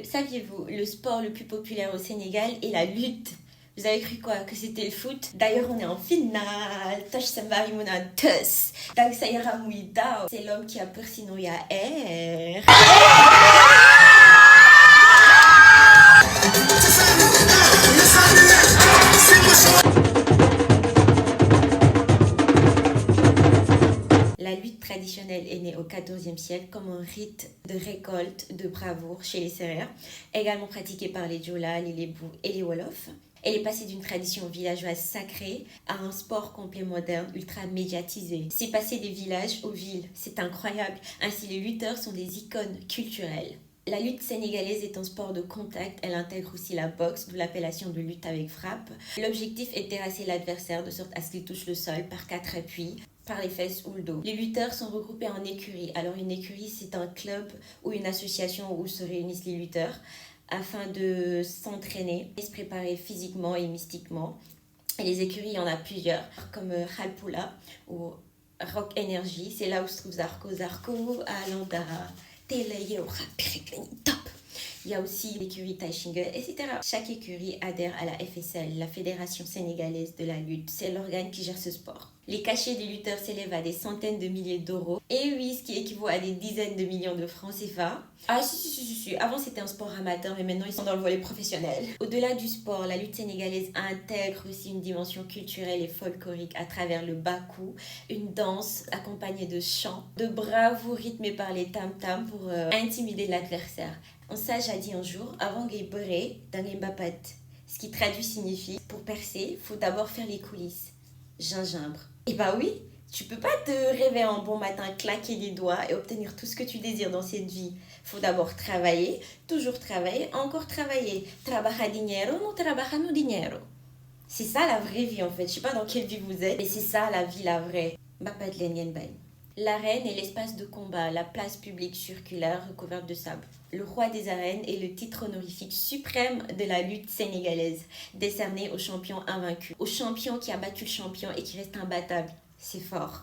Saviez-vous, le sport le plus populaire au Sénégal est la lutte. Vous avez cru quoi? Que c'était le foot? D'ailleurs, on est en finale. Tosh Sambari Mona Tus. Donc, ça ira Mouida. C'est l'homme qui a peur, sinon il y a air. La lutte traditionnelle est née au XIVe siècle comme un rite de récolte de bravoure chez les Sérères, également pratiquée par les Diola, les Lébou et les Wolofs. Elle est passée d'une tradition villageoise sacrée à un sport complet moderne ultra médiatisé. C'est passé des villages aux villes, c'est incroyable. Ainsi, les lutteurs sont des icônes culturelles. La lutte sénégalaise est un sport de contact, elle intègre aussi la boxe, d'où l'appellation de lutte avec frappe. L'objectif est de terrasser l'adversaire de sorte à ce qu'il touche le sol par 4 appuis, par les fesses ou le dos. Les lutteurs sont regroupés en écuries. Alors une écurie, c'est un club ou une association où se réunissent les lutteurs afin de s'entraîner et se préparer physiquement et mystiquement. Et les écuries, il y en a plusieurs, comme Halpula ou Rock Energy. C'est là où se trouve Zarko. Zarko, Alandara, Teleye, Top. Il y a aussi l'écurie Taïchingue, etc. Chaque écurie adhère à la FSL, la Fédération sénégalaise de la lutte. C'est l'organe qui gère ce sport. Les cachets des lutteurs s'élèvent à des centaines de milliers d'euros. Et oui, ce qui équivaut à des dizaines de millions de francs CFA. Ah si. Avant, c'était un sport amateur, mais maintenant, ils sont dans le volet professionnel. Au-delà du sport, la lutte sénégalaise intègre aussi une dimension culturelle et folklorique à travers le bakou, une danse accompagnée de chants, de bravoure rythmés par les tam-tams pour intimider l'adversaire. Un sage a dit un jour, avant de beurrer, dans les bapat, ce qui traduit signifie, pour percer, faut d'abord faire les coulisses. Gingembre. Et bah oui, tu peux pas te réveiller un bon matin, claquer les doigts et obtenir tout ce que tu désires dans cette vie. Faut d'abord travailler, toujours travailler, encore travailler. Trabaja dinero, no trabaja no dinero. C'est ça la vraie vie en fait. Je sais pas dans quelle vie vous êtes, mais c'est ça la vie, la vraie. Bapat lenyen bay. L'arène est l'espace de combat, la place publique circulaire recouverte de sable. Le roi des arènes est le titre honorifique suprême de la lutte sénégalaise, décerné au champion invaincu, au champion qui a battu le champion et qui reste imbattable. C'est fort.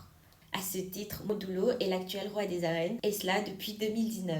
À ce titre, Modulo est l'actuel roi des arènes, et cela depuis 2019.